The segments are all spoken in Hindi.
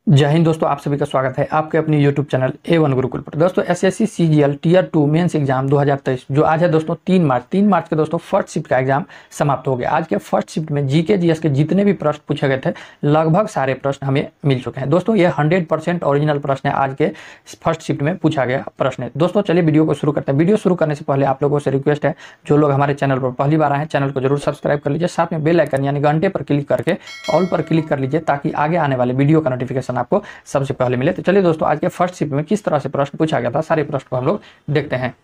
जय हिंद दोस्तों, आप सभी का स्वागत है आपके अपनी यूट्यूब चैनल A1 गुरुकुल पर। दोस्तों SSC CGL tier 2 mains exam 2023 जो आज है दोस्तों 3 मार्च के दोस्तों फर्स्ट शिफ्ट का एग्जाम समाप्त हो गया। आज के फर्स्ट शिफ्ट में जीके जीएस के जितने भी प्रश्न पूछे गए थे लगभग सारे प्रश्न हमें मिल चुके हैं। दोस्तों ये 100% ओरिजिनल प्रश्न है, आज के फर्स्ट शिफ्ट में पूछा गया प्रश्न है। दोस्तों चलिए वीडियो को शुरू करते हैं। वीडियो शुरू करने से पहले आप लोगों से रिक्वेस्ट है, जो लोग हमारे चैनल पर पहली बार आए हैं चैनल को जरूर सब्सक्राइब कर लीजिए, साथ में बेल आइकन यानी घंटे पर क्लिक करके ऑल पर क्लिक कर लीजिए ताकि आगे आने वाले वीडियो का नोटिफिकेशन आपको सबसे पहले मिले। तो चलिए दोस्तों आज के फर्स्ट शिफ्ट में किस तरह से प्रश्न पूछा गया था, सारे प्रश्न को हम लोग देखते हैं।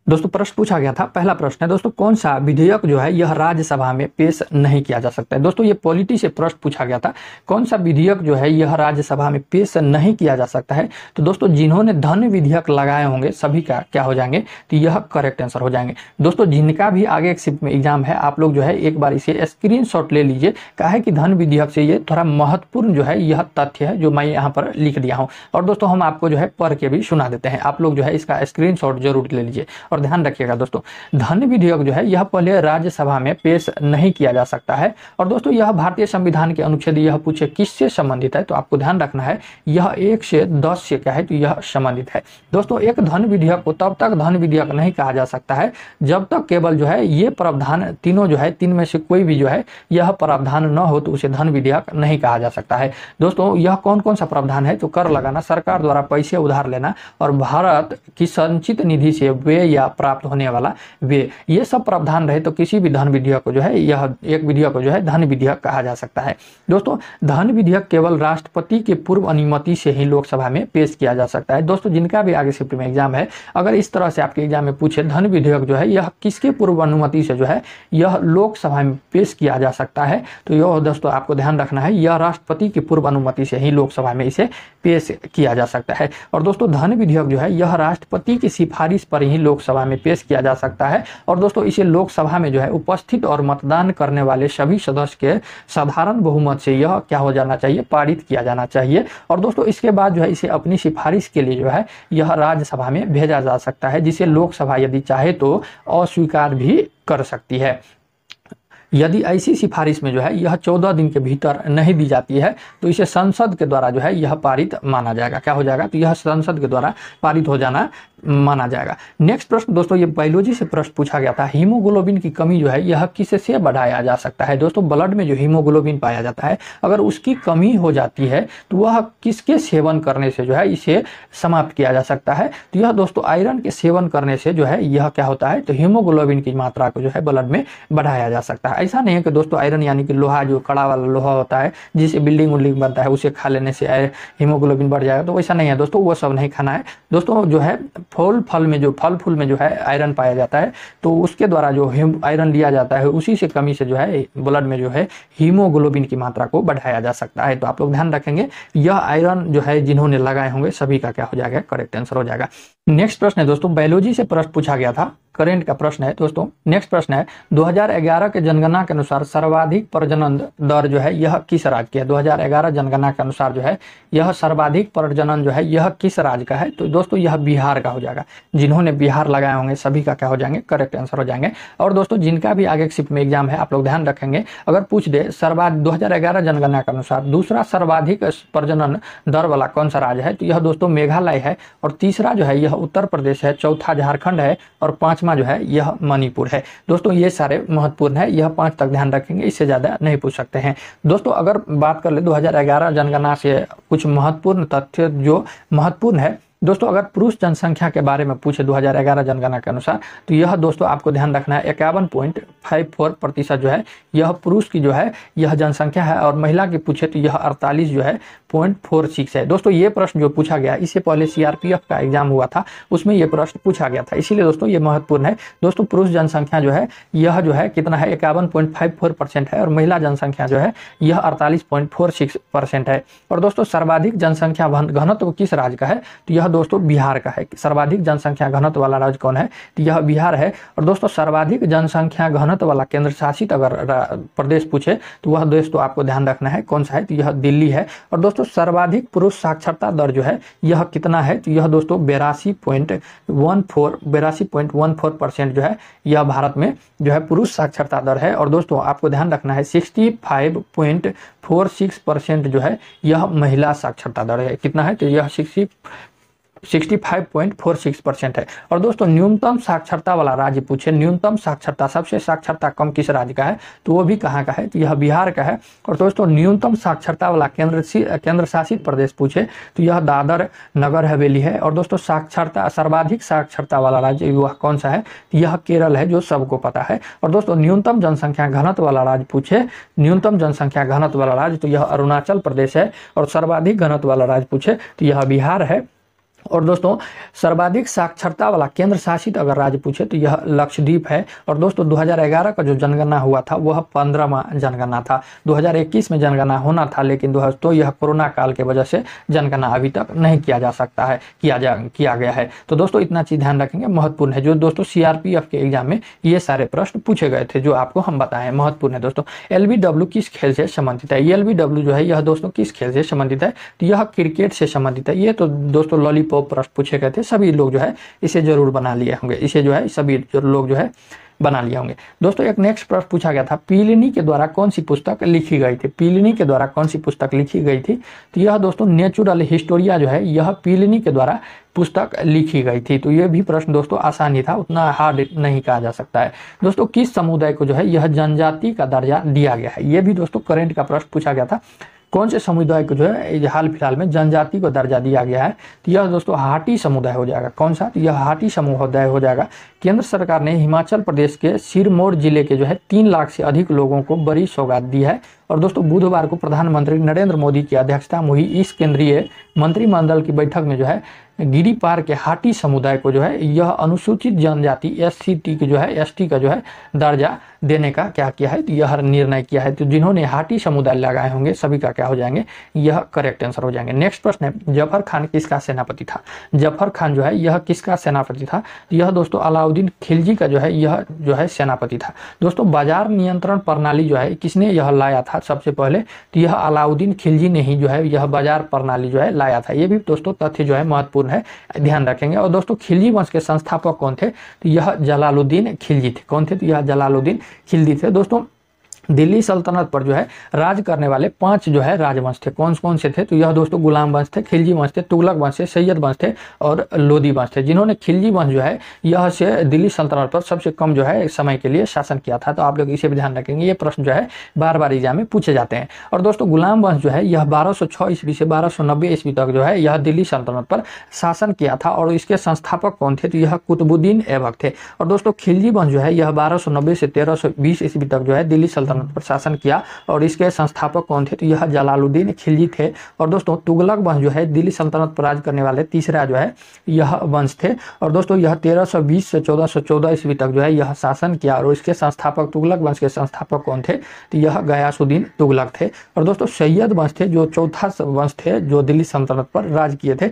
दोस्तों प्रश्न पूछा गया था, पहला प्रश्न है दोस्तों, कौन सा विधेयक जो है यह राज्यसभा में पेश नहीं किया जा सकता है। दोस्तों ये पॉलिटी से प्रश्न पूछा गया था, कौन सा विधेयक जो है यह राज्यसभा में पेश नहीं किया जा सकता है। तो दोस्तों जिन्होंने धन विधेयक लगाए होंगे सभी का क्या हो जाएंगे, तो यह करेक्ट आंसर हो जाएंगे। दोस्तों जिनका भी आगे एक शिफ्ट में एग्जाम है आप लोग जो है एक बार इसे स्क्रीनशॉट ले लीजिए, क्या है कि धन विधेयक से ये थोड़ा महत्वपूर्ण जो है यह तथ्य है जो मैं यहाँ पर लिख दिया हूँ। और दोस्तों हम आपको जो है पढ़ के भी सुना देते हैं, आप लोग जो है इसका स्क्रीनशॉट जरूर ले लीजिए और ध्यान रखिएगा। दोस्तों धन विधेयक जो है यह पहले राज्यसभा में पेश नहीं किया जा सकता है। और दोस्तों यह भारतीय संविधान के अनुच्छेद यह पूछे किससे संबंधित है, तो आपको ध्यान रखना है यह 1 से 10 से क्या है, तो यह संबंधित है। दोस्तों एक धन विधेयक को तब तक धन विधेयक नहीं कहा जा सकता है जब तक केवल जो है ये प्रावधान तीनों जो है, तीन में से कोई भी जो है यह प्रावधान न हो तो उसे धन विधेयक नहीं कहा जा सकता है। दोस्तों यह कौन कौन सा प्रावधान है, तो कर लगाना, सरकार द्वारा पैसे उधार लेना और भारत की संचित निधि से व्यय या प्राप्त होने वाला व्यय, ये सब प्रावधान रहे तो किसी भी धन विधेयक को जो है यह एक विधेयक को जो है धन विधेयक कहा जा सकता है। दोस्तों धन विधेयक केवल राष्ट्रपति के पूर्व अनुमति से ही लोकसभा में पेश किया जा सकता है। दोस्तों जिनका भी आगे शिफ्ट में एग्जाम है, अगर इस तरह से आपके एग्जाम में पूछे धन विधेयक जो है यह किसके पूर्व अनुमति से जो है यह लोकसभा में पेश किया जा सकता है, तो यह दोस्तों आपको ध्यान रखना है यह राष्ट्रपति की पूर्व अनुमति से ही लोकसभा में इसे पेश किया जा सकता है। और दोस्तों धन विधेयक जो है यह राष्ट्रपति की सिफारिश पर ही लोकसभा में पेश किया जा सकता है। और दोस्तों इसे लोकसभा में जो है उपस्थित और मतदान करने वाले सभी सदस्य के साधारण बहुमत से यह क्या हो जाना चाहिए, पारित किया जाना चाहिए। और दोस्तों इसके बाद जो है इसे अपनी सिफारिश के लिए जो है यह राज्यसभा में भेजा जा सकता है, जिसे लोकसभा यदि चाहे तो अस्वीकार भी कर सकती है। यदि ऐसी सिफारिश में जो है यह 14 दिन के भीतर नहीं दी जाती है तो इसे संसद के द्वारा जो है यह पारित माना जाएगा। क्या हो जाएगा, तो यह संसद के द्वारा पारित हो जाना माना जाएगा। नेक्स्ट प्रश्न दोस्तों ये बायोलॉजी से प्रश्न पूछा गया था, हीमोग्लोबिन की कमी जो है यह किससे बढ़ाया जा सकता है। दोस्तों ब्लड में जो हीमोग्लोबिन पाया जाता है अगर उसकी कमी हो जाती है तो वह किसके सेवन करने से जो है इसे समाप्त किया जा सकता है, तो यह दोस्तों आयरन के सेवन करने से जो है यह क्या होता है, तो हीमोग्लोबिन की मात्रा को जो है ब्लड में बढ़ाया जा सकता है। ऐसा नहीं है कि दोस्तों आयरन यानी कि लोहा, जो कड़ा वाला लोहा होता है जिससे बिल्डिंग उल्डिंग बनता है उसे खा लेने से हीमोग्लोबिन बढ़ जाएगा, तो वैसा नहीं है दोस्तों, वो सब नहीं खाना है। दोस्तों जो है फल फूल में जो है आयरन पाया जाता है तो उसके द्वारा जो आयरन लिया जाता है उसी से कमी से जो है ब्लड में जो है हीमोग्लोबिन की मात्रा को बढ़ाया जा सकता है। तो आप लोग ध्यान रखेंगे यह आयरन जो है जिन्होंने लगाए होंगे सभी का क्या हो जाएगा, करेक्ट आंसर हो जाएगा। नेक्स्ट प्रश्न है दोस्तों, बायोलॉजी से प्रश्न पूछा गया था, करेंट का प्रश्न है दोस्तों। नेक्स्ट प्रश्न है 2011 के जनगणना के अनुसार सर्वाधिक प्रजनन दर जो है यह किस राज्य की है। 2011 जनगणना के अनुसार जो है यह सर्वाधिक प्रजनन जो है यह किस राज्य का है, तो दोस्तों यह बिहार का हो जाएगा। जिन्होंने बिहार लगाए होंगे सभी का क्या हो जाएंगे, करेक्ट आंसर हो जाएंगे। और दोस्तों जिनका भी आगे शिफ्ट में एग्जाम है आप लोग ध्यान रखेंगे, अगर पूछ दे 2011 जनगणना के अनुसार दूसरा सर्वाधिक प्रजनन दर वाला कौन सा राज्य है, तो यह दोस्तों मेघालय है, और तीसरा जो है यह उत्तर प्रदेश है, चौथा झारखंड है और पांचवा जो है यह मणिपुर है। दोस्तों ये सारे महत्वपूर्ण है, यह 5 तक ध्यान रखेंगे, इससे ज्यादा नहीं पूछ सकते हैं। दोस्तों अगर बात कर ले 2011 जनगणना से कुछ महत्वपूर्ण तथ्य जो महत्वपूर्ण है, दोस्तों अगर पुरुष जनसंख्या के बारे में पूछे 2011 जनगणना के अनुसार तो यह दोस्तों आपको ध्यान रखना है 51.54% जो है यह पुरुष की जो है यह जनसंख्या है, और महिला की पूछे तो यह 48 जो है 0.46 है। दोस्तों ये प्रश्न जो पूछा गया इससे पहले सीआरपीएफ का एग्जाम हुआ था उसमें यह प्रश्न पूछा गया था, इसीलिए दोस्तों ये महत्वपूर्ण है। दोस्तों पुरुष जनसंख्या जो है यह जो है कितना है 51.54% है, और महिला जनसंख्या जो है यह 48.46% है। और दोस्तों सर्वाधिक जनसंख्या घनत्व किस राज्य का है, तो यह यह दोस्तों बिहार का है। सर्वाधिक जनसंख्या घनत्व वाला राज्य कौन है, तो यह बिहार है। और दोस्तों सर्वाधिक जनसंख्या घनत्व वाला केंद्र शासित अगर प्रदेश पूछे तो वह देश तो आपको ध्यान रखना है कौन सा है, तो यह दिल्ली है। और दोस्तों सर्वाधिक पुरुष साक्षरता दर जो है यह कितना है, तो यह दोस्तों 82.14% जो है यह भारत में जो है पुरुष साक्षरता दर है। और दोस्तों आपको ध्यान रखना है 65.46% जो है यह महिला साक्षरता दर है। कितना है, तो यह 65.46% है। और दोस्तों न्यूनतम साक्षरता वाला राज्य पूछे, न्यूनतम साक्षरता सबसे साक्षरता कम किस राज्य का है, तो वो भी कहाँ का है, तो यह बिहार का है। और दोस्तों न्यूनतम साक्षरता वाला केंद्र शासित प्रदेश पूछे तो यह दादर नगर हवेली है। और दोस्तों सर्वाधिक साक्षरता वाला राज्य वह कौन सा है, तो यह केरल है, जो सबको पता है। और दोस्तों न्यूनतम जनसंख्या घनत्व वाला राज्य पूछे, न्यूनतम जनसंख्या घनत्व वाला राज्य तो यह अरुणाचल प्रदेश है। और सर्वाधिक घनत्व वाला राज्य पूछे तो यह बिहार है। और दोस्तों सर्वाधिक साक्षरता वाला केंद्र शासित अगर राज्य पूछे तो यह लक्षद्वीप है। और दोस्तों 2011 का जो जनगणना हुआ था वह 15वां जनगणना था। 2021 में जनगणना होना था, लेकिन दोस्तों यह कोरोना काल के वजह से जनगणना अभी तक नहीं किया जा सकता है, किया गया है। तो दोस्तों इतना चीज ध्यान रखेंगे, महत्वपूर्ण है। जो दोस्तों सीआरपीएफ के एग्जाम में ये सारे प्रश्न पूछे गए थे जो आपको हम बताएं, महत्वपूर्ण है। दोस्तों एलबीडब्ल्यू किस खेल से संबंधित है, एलबीडब्ल्यू जो है यह दोस्तों किस खेल से संबंधित है, तो यह क्रिकेट से संबंधित है। ये तो दोस्तों लॉलीपॉप प्रश्न पूछे गए थे, सभी लोग जो है इसे जरूर बना लिए होंगे, इसे जो है सभी लोग जो है बना लिए होंगे। दोस्तों एक नेक्स्ट प्रश्न पूछा गया था, प्लिनी के द्वारा कौन सी पुस्तक लिखी गई थी, प्लिनी के द्वारा कौन सी पुस्तक लिखी गई थी, तो यह दोस्तों नेचुरल हिस्टोरिया जो है यह प्लिनी के द्वारा पुस्तक लिखी गई थी। तो यह भी प्रश्न दोस्तों आसान ही था, उतना हार्ड नहीं कहा जा सकता है। दोस्तों किस समुदाय को जो है यह जनजाति का दर्जा दिया गया है, यह भी दोस्तों करंट का प्रश्न पूछा गया था। कौन से समुदाय को जो है हाल फिलहाल में जनजाति को दर्जा दिया गया है, तो यह दोस्तों हाटी समुदाय हो जाएगा। कौन सा, तो यह हाटी समुदाय हो जाएगा। केंद्र सरकार ने हिमाचल प्रदेश के सिरमौर जिले के जो है 3 लाख से अधिक लोगों को बड़ी सौगात दी है। और दोस्तों बुधवार को प्रधानमंत्री नरेंद्र मोदी की अध्यक्षता में हुई इस केंद्रीय मंत्रिमंडल की बैठक में जो है गिरिपार के हाटी समुदाय को जो है यह अनुसूचित जनजाति एसटी का जो है दर्जा देने का क्या किया है, तो यह निर्णय किया है। तो जिन्होंने हाटी समुदाय लगाए होंगे सभी का क्या हो जाएंगे, यह करेक्ट आंसर हो जाएंगे। नेक्स्ट प्रश्न है, जफर खान किसका सेनापति था, जफर खान जो है यह किसका सेनापति था, यह दोस्तों अलाउद्दीन खिलजी का जो है यह जो है सेनापति था। दोस्तों बाजार नियंत्रण प्रणाली जो है किसने यह लाया था सबसे पहले, तो यह अलाउद्दीन खिलजी ने ही जो है यह बाजार प्रणाली जो है लाया था। ये भी दोस्तों तथ्य जो है महत्वपूर्ण है, ध्यान रखेंगे। और दोस्तों खिलजी वंश के संस्थापक कौन थे, तो यह जलालुद्दीन खिलजी थे। कौन थे, तो यह जलालुद्दीन खिलजी थे। दोस्तों दिल्ली सल्तनत पर जो है राज करने वाले 5 जो है राजवंश थे, कौन कौन से थे, तो यह दोस्तों गुलाम वंश थे, खिलजी वंश थे, तुगलक वंश थे, सैयद वंश थे और लोदी वंश थे। जिन्होंने खिलजी वंश जो है यह से दिल्ली सल्तनत पर सबसे कम जो है समय के लिए शासन किया था। तो आप लोग इसे भी ध्यान रखेंगे, ये प्रश्न जो है बार बार एग्जाम में पूछे जाते हैं। और दोस्तों गुलाम वंश जो है यह 1206 ईस्वी से 1290 ईस्वी तक जो है यह दिल्ली सल्तनत पर शासन किया था। और इसके संस्थापक कौन थे, तो यह कुतुबुद्दीन ऐबक थे। और दोस्तों खिलजी वंश जो है यह 1290 से 1320 ईस्वी तक जो है दिल्ली सल्तनत पर शासन किया। और इसके संस्थापक कौन थे, तो यह जलालुद्दीन खिलजी थे। और दोस्तों तुगलक वंश जो है दिल्ली सल्तनत पर राज करने वाले तीसरा जो है यह वंश थे। और दोस्तों यह 1320 से 1414 ईस्वी तक जो है यह शासन किया। और इसके संस्थापक तुगलक वंश के संस्थापक कौन थे, तो यह गयासुद्दीन तुगलक थे। और दोस्तों सैयद वंश थे जो चौथा वंश थे जो दिल्ली सल्तनत पर राज किए थे,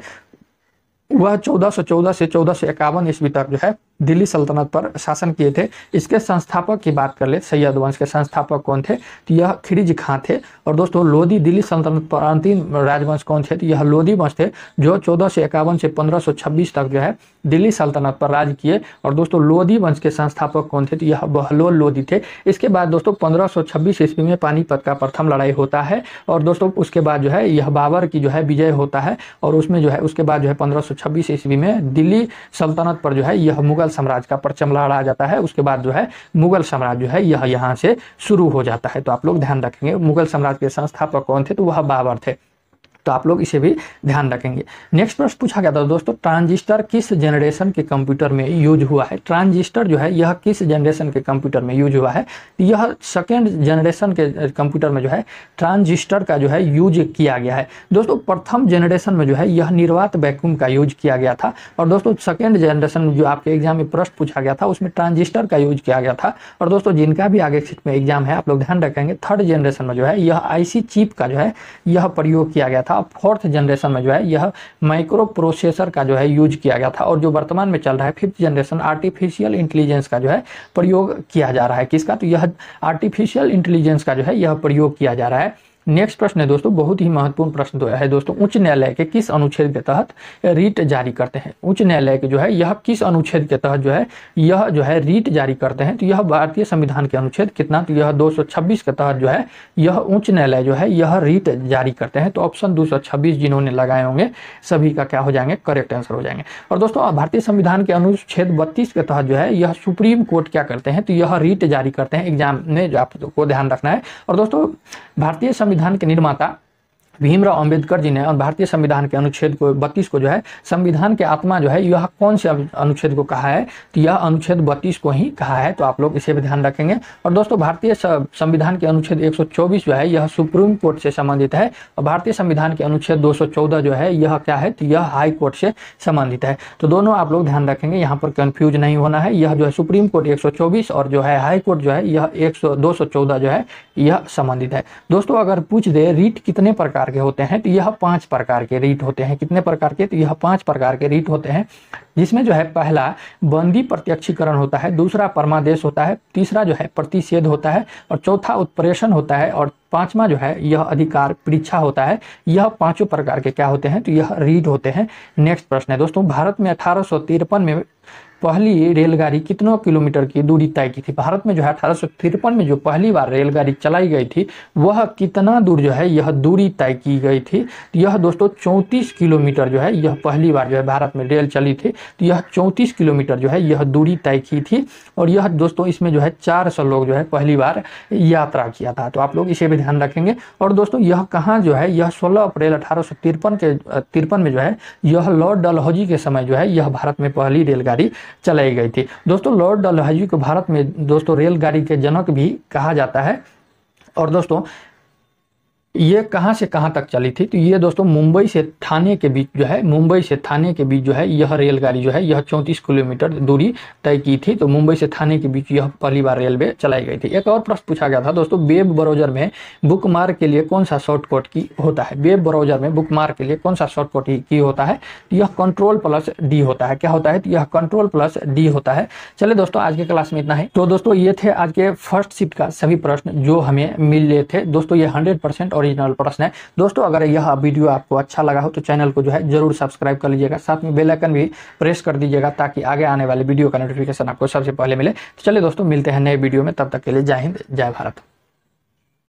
वह 1414 से 1451 ईस्वी तक जो है दिल्ली सल्तनत पर शासन किए थे। इसके संस्थापक की बात कर ले, सैयद वंश के संस्थापक कौन थे, तो यह खिरिज खां थे। और दोस्तों लोदी दिल्ली सल्तनत पर अंतिम राजवंश कौन थे, तो यह लोदी वंश थे जो 1451 से 1526 तक जो है दिल्ली सल्तनत पर राज किए। और दोस्तों लोदी वंश के संस्थापक कौन थे, तो यह बहलोल लोदी थे। इसके बाद दोस्तों 1526 ईस्वी में पानीपत का प्रथम लड़ाई होता है। और दोस्तों उसके बाद जो है यह बाबर की जो है विजय होता है। और उसमें जो है उसके बाद जो है 1526 ईस्वी में दिल्ली सल्तनत पर जो है यह मुगल साम्राज्य का परचम लहरा जाता है। उसके बाद जो है मुगल साम्राज्य जो है यह यहाँ से शुरू हो जाता है। तो आप लोग ध्यान रखेंगे मुगल साम्राज्य के संस्थापक कौन थे, तो वह बाबर थे। तो आप लोग इसे भी ध्यान रखेंगे। नेक्स्ट प्रश्न पूछा गया था दोस्तों, ट्रांजिस्टर किस जनरेशन के कंप्यूटर में यूज हुआ है, ट्रांजिस्टर जो है यह किस जनरेशन के कंप्यूटर में यूज हुआ है, यह सेकेंड जनरेशन के कंप्यूटर में जो है ट्रांजिस्टर का जो है यूज किया गया है। दोस्तों प्रथम जनरेशन में जो है यह निर्वात वैक्यूम का यूज किया गया था। और दोस्तों सेकेंड जनरेशन जो आपके एग्जाम में प्रश्न पूछा गया था उसमें ट्रांजिस्टर का यूज किया गया था। और दोस्तों जिनका भी आगे में एग्जाम है आप लोग ध्यान रखेंगे, थर्ड जनरेशन में जो है यह आईसी चिप का जो है यह प्रयोग किया गया था। था, 4th जनरेशन में जो है यह माइक्रो प्रोसेसर का जो है यूज किया गया था। और जो वर्तमान में चल रहा है 5th जनरेशन आर्टिफिशियल इंटेलिजेंस का जो है प्रयोग किया जा रहा है। किसका? तो यह आर्टिफिशियल इंटेलिजेंस का जो है यह प्रयोग किया जा रहा है। नेक्स्ट प्रश्न है दोस्तों, बहुत ही महत्वपूर्ण प्रश्न तो है दोस्तों, उच्च न्यायालय के किस अनुच्छेद के तहत रीट जारी करते हैं? उच्च न्यायालय के जो है यह किस अनुच्छेद के तहत जो है यह जो है रीट जारी करते हैं? तो यह भारतीय संविधान के अनुच्छेद कितना? तो यह 226 के तहत जो है यह उच्च न्यायालय जो है यह रीट जारी करते हैं। तो ऑप्शन 226 जिन्होंने लगाए होंगे सभी का क्या हो जाएंगे? करेक्ट आंसर हो जाएंगे। और दोस्तों भारतीय संविधान के अनुच्छेद 32 के तहत जो है यह सुप्रीम कोर्ट क्या करते हैं? तो यह रीट जारी करते हैं। एग्जाम में जो आपको ध्यान रखना है। और दोस्तों भारतीय संविधान के निर्माता भीमराव अंबेडकर जी ने और भारतीय संविधान के अनुच्छेद को 32 को जो है संविधान के आत्मा जो है यह कौन से अनुच्छेद को कहा है? तो यह अनुच्छेद 32 को ही कहा है। तो आप लोग इसे भी ध्यान रखेंगे। और दोस्तों भारतीय संविधान के अनुच्छेद 124 जो है यह सुप्रीम कोर्ट से संबंधित है। और भारतीय संविधान के अनुच्छेद 214 जो है यह क्या है? तो यह हाई कोर्ट से संबंधित है। तो दोनों आप लोग ध्यान रखेंगे, यहाँ पर कंफ्यूज नहीं होना है। यह जो है सुप्रीम कोर्ट 124 और जो है हाई कोर्ट जो है यह 214 जो है यह संबंधित है। दोस्तों अगर पूछ दे रीट कितने प्रकार के होते हैं? तो यह 5 प्रकार के रीट होते हैं। कितने प्रकार के? तो यह 5 प्रकार के रीट होते हैं, जिसमें जो है पहला बंदी प्रत्यक्षीकरण होता है, दूसरा परमादेश होता है, तीसरा जो है प्रतिषेध होता है, और चौथा उत्प्रेषण होता है, और पांचवा जो है यह अधिकार परीक्षा होता है। यह पांचों प्रकार के क्या होते हैं? तो यह रीट होते हैं। नेक्स्ट प्रश्न है दोस्तों, भारत में 1853 में पहली रेलगाड़ी कितनों किलोमीटर की दूरी तय की थी? भारत में जो है 1853 में जो पहली बार रेलगाड़ी चलाई गई थी वह कितना दूर जो है यह दूरी तय की गई थी? यह दोस्तों 34 किलोमीटर जो है यह पहली बार जो है भारत में रेल चली थी। तो यह 34 किलोमीटर जो है यह दूरी तय की थी। और यह दोस्तों इसमें जो है 400 लोग जो है पहली बार यात्रा किया था। तो आप लोग इसे भी ध्यान रखेंगे। और दोस्तों यह कहाँ जो है यह 16 अप्रैल 1853 में जो है यह लॉर्ड डलहौजी के समय जो है यह भारत में पहली रेलगाड़ी चलाई गई थी। दोस्तों लॉर्ड डलहौजी को भारत में दोस्तों रेलगाड़ी के जनक भी कहा जाता है। और दोस्तों ये कहाँ से कहाँ तक चली थी? तो ये दोस्तों मुंबई से थाने के बीच जो है यह रेलगाड़ी जो है यह 34 किलोमीटर दूरी तय की थी। तो मुंबई से थाने के बीच यह पहली बार रेलवे चलाई गई थी। एक और प्रश्न पूछा गया था दोस्तों, वेब ब्राउजर में बुकमार्क के लिए कौन सा शॉर्टकट की होता है? वेब ब्राउजर में बुकमार्क के लिए कौन सा शॉर्टकट की होता है? यह Ctrl+D होता है। क्या होता है? तो यह Ctrl+D होता है। चलिए दोस्तों आज के क्लास में इतना ही। तो दोस्तों ये थे आज के फर्स्ट शिफ्ट का सभी प्रश्न जो हमें मिले थे। दोस्तों ये 100% ओरिजिनल प्रश्न है। दोस्तों अगर यह वीडियो आपको अच्छा लगा हो तो चैनल को जो है जरूर सब्सक्राइब कर लीजिएगा, साथ में बेल आइकन भी प्रेस कर दीजिएगा ताकि आगे आने वाले वीडियो का नोटिफिकेशन आपको सबसे पहले मिले। तो चलिए दोस्तों मिलते हैं नए वीडियो में, तब तक के लिए जय हिंद जय भारत।